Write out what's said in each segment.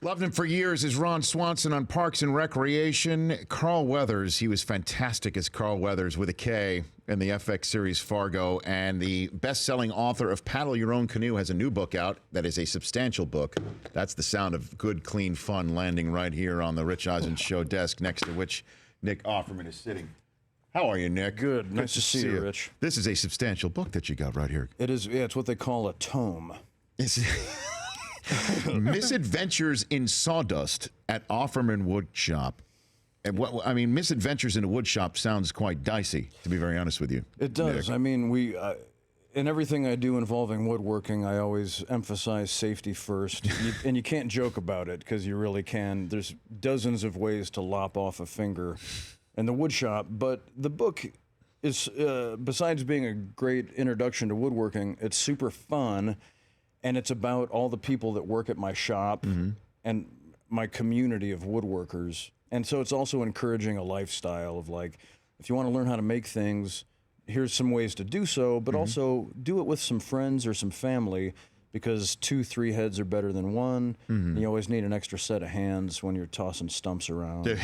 Loved him for years as Ron Swanson on Parks and Recreation. Carl Weathers, he was fantastic as Carl Weathers with a K in the FX series Fargo. And the best-selling author of Paddle Your Own Canoe has a new book out that is a substantial book. That's the sound of good, clean fun landing right here on the Rich Eisen Show desk, next to which Nick Offerman is sitting. How are you, Nick? Good. Nice to see you, Rich. This is a substantial book that you got right here. It is. Yeah, it's what they call a tome. Misadventures in Sawdust at Offerman Woodshop. And Misadventures in a Woodshop sounds quite dicey, to be very honest with you. It does. Nick. I mean, in everything I do involving woodworking, I always emphasize safety first. And you can't joke about it because you really can. There's dozens of ways to lop off a finger in the woodshop. But the book is, besides being a great introduction to woodworking, it's super fun. And it's about all the people that work at my shop and my community of woodworkers. And so it's also encouraging a lifestyle of, like, if you want to learn how to make things, here's some ways to do so, but also do it with some friends or some family, because 2-3 heads are better than one. And you always need an extra set of hands when you're tossing stumps around.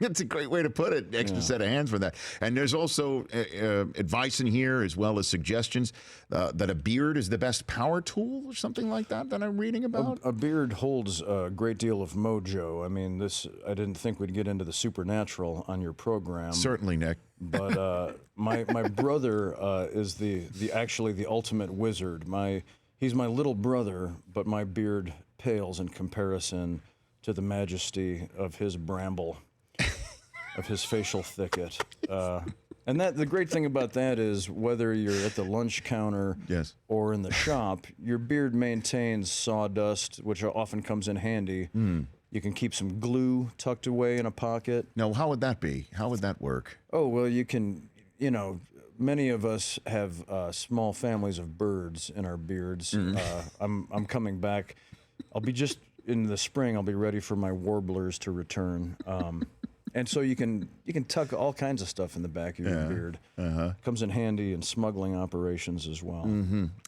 That's a great way to put it. Extra set of hands for that. And there's also advice in here, as well as suggestions that a beard is the best power tool or something like that I'm reading about. A beard holds a great deal of mojo. I mean, I didn't think we'd get into the supernatural on your program. Certainly, Nick. But my brother is actually the ultimate wizard. He's my little brother, but my beard pales in comparison to the majesty of his bramble. Of his facial thicket. And the great thing about that is, whether you're at the lunch counter or in the shop, your beard maintains sawdust, which often comes in handy. You can keep some glue tucked away in a pocket. Now, how would that be? How would that work? Oh, well, you can, many of us have small families of birds in our beards. I'm coming back. In the spring, I'll be ready for my warblers to return. And so you can tuck all kinds of stuff in the back of your beard. Comes in handy in smuggling operations as well.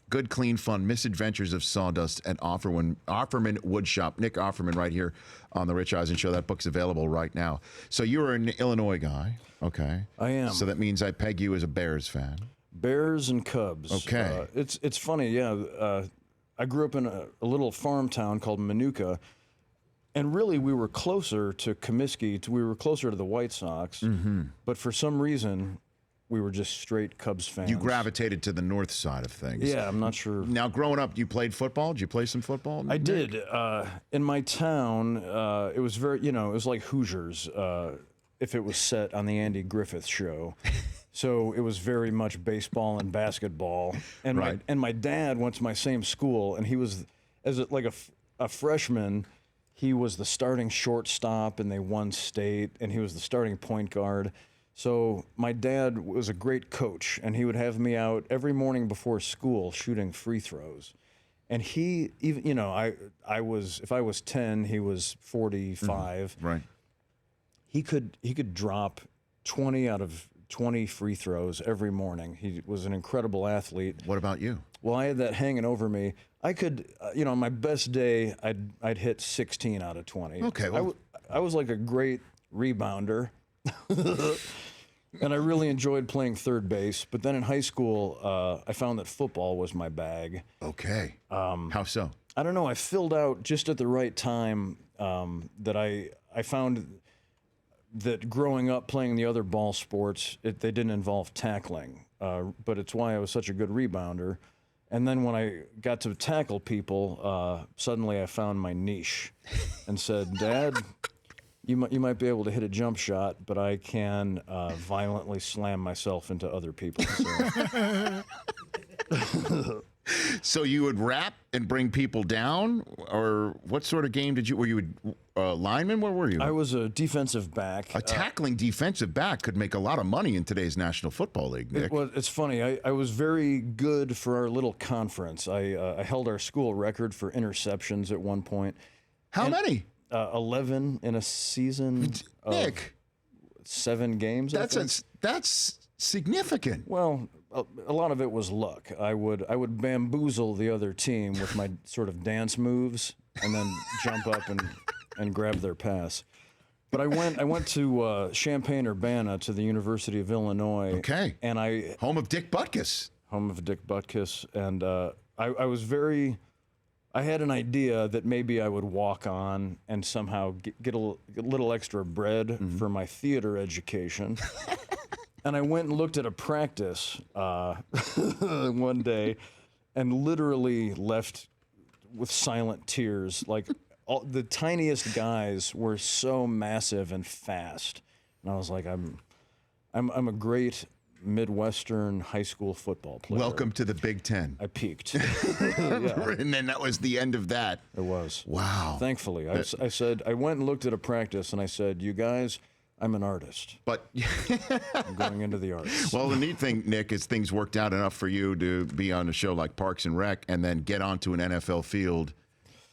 Good, clean fun. Misadventures of Sawdust at Offerman Woodshop. Nick Offerman right here on the Rich Eisen Show. That book's available right now. So you're an Illinois guy, okay? I am. So that means I peg you as a Bears fan. Bears and Cubs. Okay. It's funny, yeah. I grew up in a little farm town called Manuka. And really, we were closer to Comiskey. We were closer to the White Sox. But for some reason, we were just straight Cubs fans. You gravitated to the north side of things. Yeah, I'm not sure. Now, growing up, you played football? Did you play some football? I did. In my town, it was very, it was like Hoosiers if it was set on the Andy Griffith Show. So it was very much baseball and basketball. And my dad went to my same school, and he was, a freshman, he was the starting shortstop, and they won state, and he was the starting point guard. So my dad was a great coach, and he would have me out every morning before school shooting free throws. And he, even, if I was 10, he was 45. Right. He could drop 20 out of 20 free throws every morning. He was an incredible athlete. What about you? Well, I had that hanging over me. I could, on my best day, I'd hit 16 out of 20. Okay. Well, I was like a great rebounder. And I really enjoyed playing third base. But then in high school, I found that football was my bag. Okay. How so? I don't know. I filled out just at the right time that I found that growing up playing the other ball sports, they didn't involve tackling. But it's why I was such a good rebounder. And then when I got to tackle people, suddenly I found my niche and said, Dad, you might be able to hit a jump shot, but I can violently slam myself into other people. So. So you would rap and bring people down, or what sort of game were you a lineman? Where were you? I was a defensive back. A tackling defensive back could make a lot of money in today's National Football League, Nick. It's funny. I was very good for our little conference. I held our school record for interceptions at one point. How many? 11 in a season. Nick, 7 games. That's significant. Well, a lot of it was luck. I would bamboozle the other team with my sort of dance moves, and then jump up and grab their pass. But I went to Champaign-Urbana to the University of Illinois. Okay. And Home of Dick Butkus. home of Dick Butkus, and I was very. I had an idea that maybe I would walk on and somehow get a little extra bread for my theater education. And I went and looked at a practice one day and literally left with silent tears. Like, the tiniest guys were so massive and fast. And I was like, I'm a great Midwestern high school football player. Welcome to the Big Ten. I peaked. And then that was the end of that. It was. Wow. Thankfully. I said, I went and looked at a practice and I said, you guys, I'm an artist. But I'm going into the arts. well, the neat thing, Nick, is things worked out enough for you to be on a show like Parks and Rec and then get onto an NFL field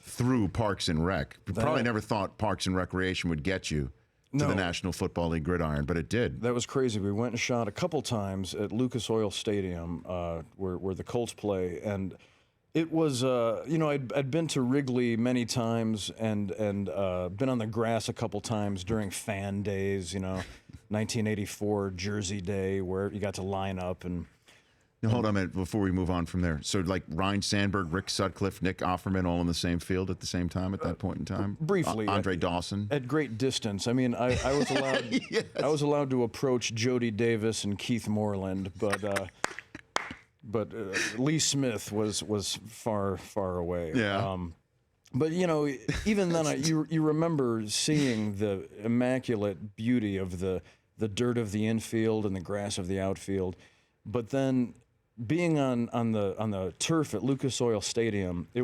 through Parks and Rec. You probably never thought Parks and Recreation would get you to the National Football League gridiron, but it did. That was crazy. We went and shot a couple times at Lucas Oil Stadium, where the Colts play, and it was I'd been to Wrigley many times and been on the grass a couple times during fan days, 1984 Jersey Day, where you got to line up and. Now, hold on a minute before we move on from there. So, like Ryan Sandberg, Rick Sutcliffe, Nick Offerman, all in the same field at the same time at that point in time? Briefly. Andre Dawson? At great distance. I mean, I was allowed Yes. I was allowed to approach Jody Davis and Keith Moreland, but Lee Smith was far away. Yeah. But even then, you remember seeing the immaculate beauty of the dirt of the infield and the grass of the outfield, but then being on the turf at Lucas Oil Stadium, it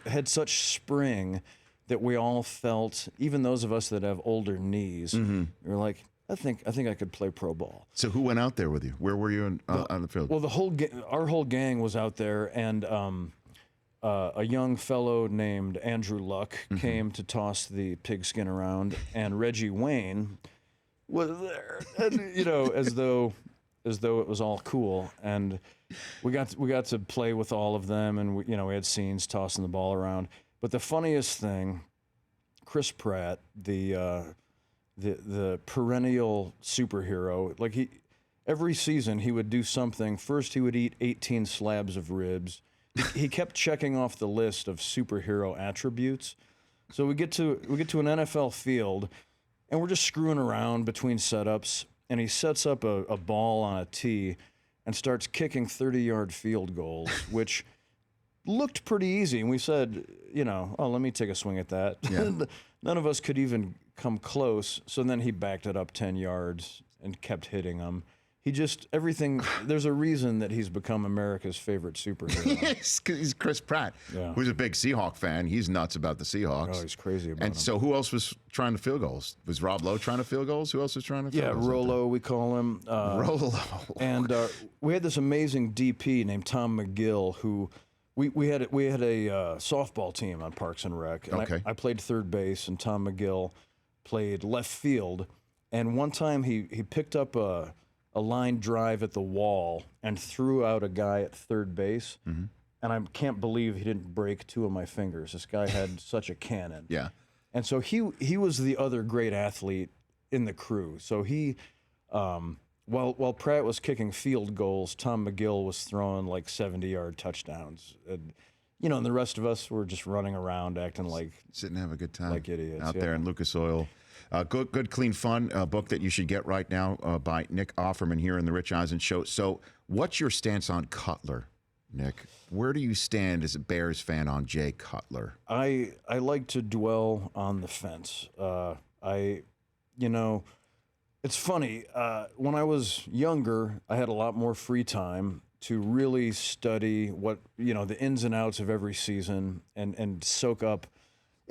had such spring that we all felt, even those of us that have older knees, we were like, I think I could play pro ball. So who went out there with you? Where were you on the field? Well, our whole gang was out there, and a young fellow named Andrew Luck came to toss the pigskin around, and Reggie Wayne was there, and, as though it was all cool, and we got to play with all of them, and we had scenes tossing the ball around. But the funniest thing, Chris Pratt, the perennial superhero, like every season he would do something. First he would eat 18 slabs of ribs. He kept checking off the list of superhero attributes. So we get to an NFL field, and we're just screwing around between setups. And he sets up a ball on a tee and starts kicking 30-yard field goals, which looked pretty easy. And we said, let me take a swing at that. Yeah. None of us could even come close. So then he backed it up 10 yards and kept hitting them. Everything, there's a reason that he's become America's favorite superhero. He's Chris Pratt, who's a big Seahawk fan. He's nuts about the Seahawks. Oh, he's crazy about And him. so who else was trying to field goals? Was Rob Lowe trying to field goals? Who else was trying to field goals? Yeah, Rolo, we call him. Rolo. And we had this amazing DP named Tom McGill, who we had a softball team on Parks and Rec. And Okay. I played third base, and Tom McGill played left field. And one time he picked up a line drive at the wall and threw out a guy at third base. Mm-hmm. And I can't believe he didn't break two of my fingers. This guy had such a cannon. Yeah. And so he was the other great athlete in the crew. So he, while Pratt was kicking field goals, Tom McGill was throwing like 70-yard touchdowns. And the rest of us were just running around acting like sitting and have a good time, like idiots out there in Lucas Oil. Good, clean fun. A book that you should get right now by Nick Offerman here in the Rich Eisen Show. So, what's your stance on Cutler, Nick? Where do you stand as a Bears fan on Jay Cutler? I like to dwell on the fence. It's funny. When I was younger, I had a lot more free time to really study what the ins and outs of every season and soak up.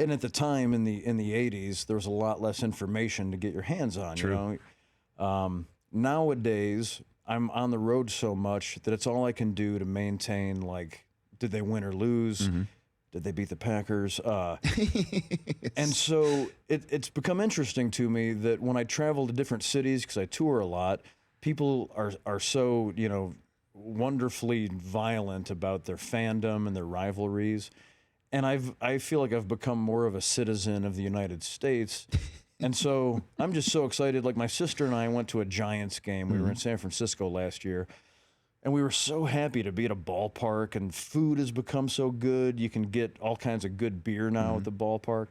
And at the time in the 80s, there was a lot less information to get your hands on. True. Nowadays, I'm on the road so much that it's all I can do to maintain, like, did they win or lose? Mm-hmm. Did they beat the Packers? And so it's become interesting to me that when I travel to different cities, because I tour a lot, people are so, wonderfully violent about their fandom and their rivalries. and I feel like I've become more of a citizen of the United States. And so I'm just so excited. Like my sister and I went to a Giants game. We were in San Francisco last year. And we were so happy to be at a ballpark, and food has become so good. You can get all kinds of good beer now at the ballpark.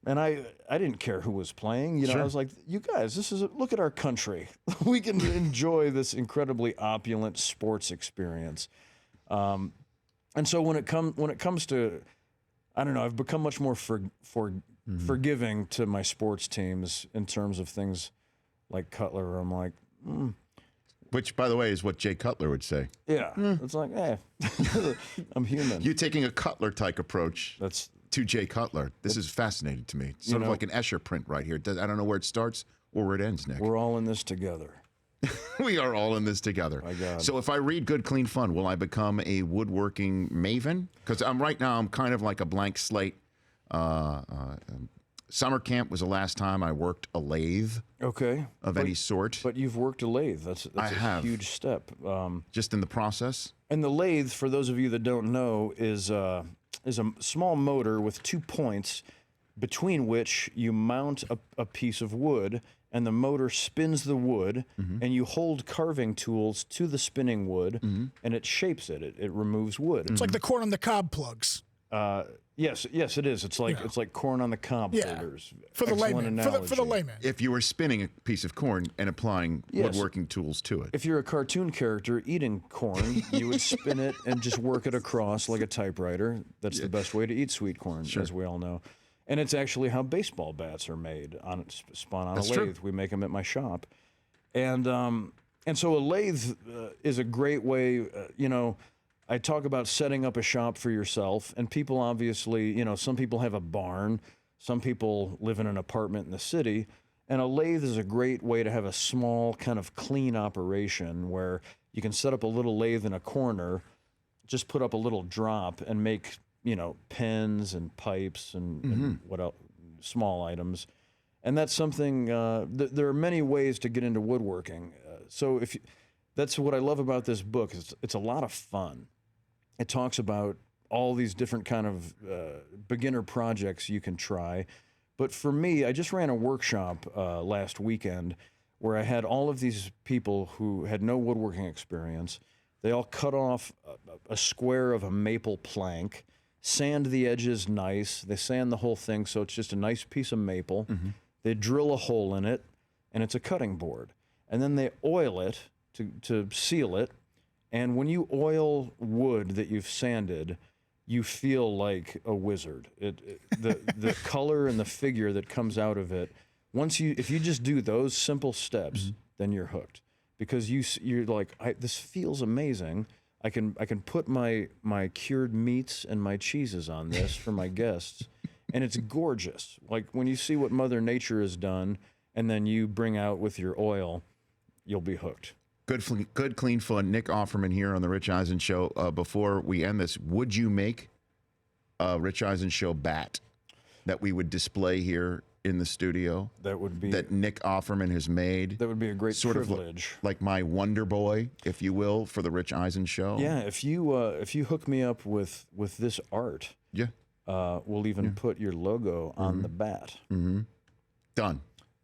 And I didn't care who was playing. You know, I was like, you guys, look at our country. We can enjoy this incredibly opulent sports experience. And so when it comes to, I don't know, I've become much more forgiving to my sports teams in terms of things like Cutler, where I'm like, Which, by the way, is what Jay Cutler would say. yeah, it's like, I'm human. You're taking a Cutler-type approach That's to Jay Cutler. This is fascinating to me. Sort of like an Escher print right here. I don't know where it starts or where it ends, Nick. we're all in this together. We are all in this together. My God. So if I read Good, Clean Fun, will I become a woodworking maven? Because right now I'm kind of like a blank slate. Summer camp was the last time I worked a lathe Okay. of any sort. But you've worked a lathe. That's I a have. huge step. Just in the process. And the lathe, for those of you that don't know, is a small motor with 2 points between which you mount a piece of wood, and the motor spins the wood, and you hold carving tools to the spinning wood, and it shapes it. It removes wood. It's like the corn on the cob plugs. Yes, it is. It's like corn on the cob Yeah. holders. For the Excellent layman. For the analogy. layman. If you were spinning a piece of corn and applying woodworking tools to it. If you're a cartoon character eating corn, you would spin it and just work it across like a typewriter. That's the best way to eat sweet corn, as we all know. And it's actually how baseball bats are made, spun on That's a true. lathe. We make them at my shop. And so a lathe is a great way, I talk about setting up a shop for yourself, and people obviously, some people have a barn, some people live in an apartment in the city, and a lathe is a great way to have a small kind of clean operation where you can set up a little lathe in a corner, just put up a little drop and make, pens and pipes and what else, small items. And that's something, there are many ways to get into woodworking. That's what I love about this book. It's a lot of fun. It talks about all these different kind of beginner projects you can try. But for me, I just ran a workshop last weekend where I had all of these people who had no woodworking experience. They all cut off a square of a maple plank, sand the edges nice. They sand the whole thing so it's just a nice piece of maple. They drill a hole in it, and it's a cutting board. And then they oil it to seal it. And when you oil wood that you've sanded, you feel like a wizard. The color and the figure that comes out of it. If you just do those simple steps, then you're hooked, because you're like, this feels amazing. I can put my cured meats and my cheeses on this for my guests, and it's gorgeous. Like when you see what Mother Nature has done, and then you bring out with your oil, you'll be hooked. Good, clean fun. Nick Offerman here on the Rich Eisen Show. Before we end this, would you make a Rich Eisen Show bat that we would display here in the studio? That would be that Nick Offerman has made. That would be a great sort privilege. Of like my Wonder Boy, if you will, for the Rich Eisen Show. Yeah, if you hook me up with this art, we'll even put your logo on the bat. Done.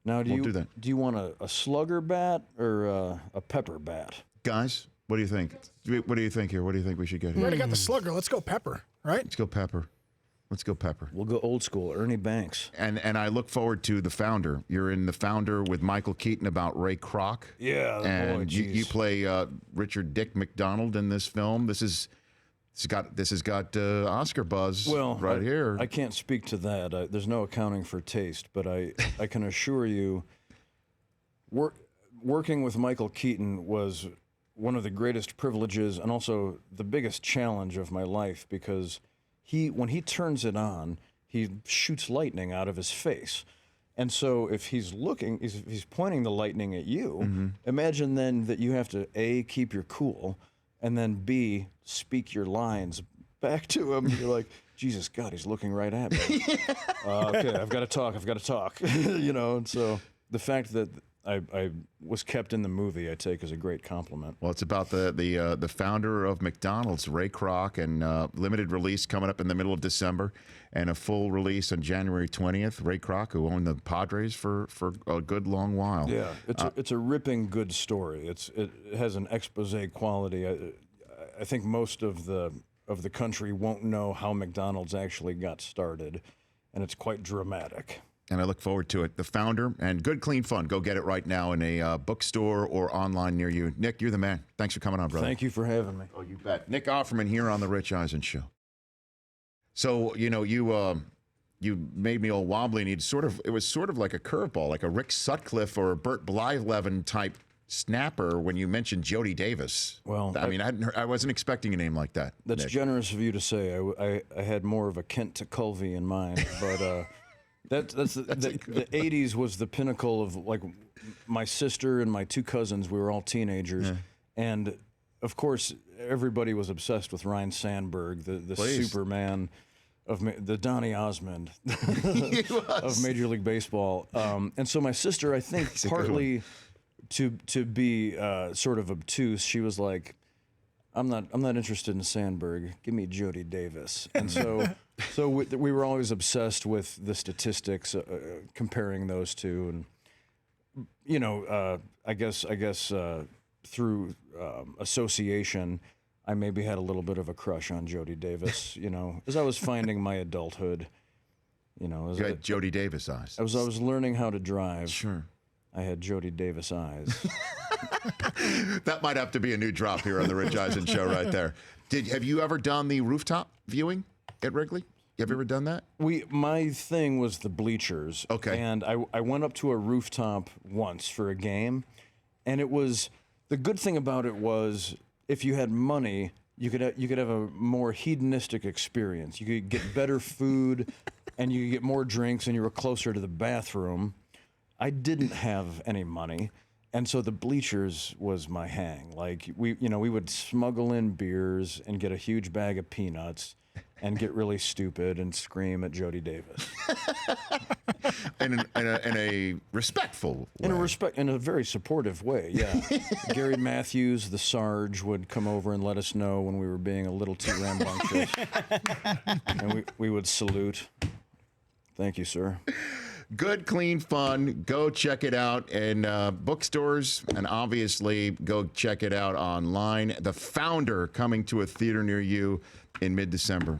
Now, do do that. you want a slugger bat or a pepper bat? Guys, what do you think? What do you think here? What do you think we should get We here? already got the slugger. Let's go pepper, right? Let's go pepper. Let's go pepper. We'll go old school, Ernie Banks. And I look forward to The Founder. You're in The Founder with Michael Keaton about Ray Kroc. Yeah, and you play Richard Dick McDonald in this film. This has got Oscar buzz right here. I can't speak to that. There's no accounting for taste, but I can assure you, working with Michael Keaton was one of the greatest privileges and also the biggest challenge of my life, because when he turns it on, he shoots lightning out of his face. And so if he's pointing the lightning at you, imagine then that you have to A, keep your cool, and then B, speak your lines back to him. You're like, Jesus God, he's looking right at me. Okay, I've got to talk. And so the fact that I was kept in the movie, I take as a great compliment. Well, it's about the founder of McDonald's, Ray Kroc, and limited release coming up in the middle of December, and a full release on January 20th. Ray Kroc, who owned the Padres for a good long while. Yeah, it's a ripping good story. It has an expose quality. I think most of the country won't know how McDonald's actually got started, and it's quite dramatic. And I look forward to it. The founder, and good, clean fun. Go get it right now in a bookstore or online near you. Nick, you're the man. Thanks for coming on, brother. Thank you for having me. Oh, you bet. Nick Offerman here on The Rich Eisen Show. So, you made me all wobbly, and it was sort of like a curveball, like a Rick Sutcliffe or a Burt Blyleven type snapper when you mentioned Jody Davis. Well, I mean, I wasn't expecting a name like that. That's Nick. generous of you to say. I had more of a Kent to Culvey in mind, but the 80s was the pinnacle of, like, my sister and my two cousins. We were all teenagers, and of course everybody was obsessed with Ryne Sandberg, the Superman of the Donny Osmond of Major League Baseball. And so my sister, I think, partly to be sort of obtuse, she was like, I'm not interested in Sandberg. Give me Jody Davis. And so we were always obsessed with the statistics, comparing those two, and I guess through association, I maybe had a little bit of a crush on Jody Davis. As I was finding my adulthood. You had Jody Davis eyes. I was learning how to drive. Sure. I had Jody Davis eyes. That might have to be a new drop here on the Rich Eisen Show right there. Have you ever done the rooftop viewing at Wrigley? Have you ever done that? My thing was the bleachers. Okay. And I went up to a rooftop once for a game, and it was, the good thing about it was, if you had money, you could have a more hedonistic experience. You could get better food, and you could get more drinks, and you were closer to the bathroom. I didn't have any money, and so the bleachers was my hang. Like, we would smuggle in beers and get a huge bag of peanuts and get really stupid and scream at Jody Davis. in a respectful way. In a very supportive way, yeah. Gary Matthews, the Sarge, would come over and let us know when we were being a little too rambunctious. And we would salute. Thank you, sir. Good, clean fun. Go check it out in bookstores, and obviously go check it out online. The Founder, coming to a theater near you in mid-December.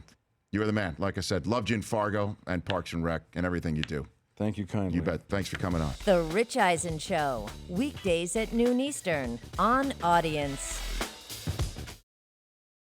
You're the man. Like I said, loved you in Fargo and Parks and Rec and everything you do. Thank you kindly. You bet. Thanks for coming on. The Rich Eisen Show, weekdays at noon Eastern on Audience.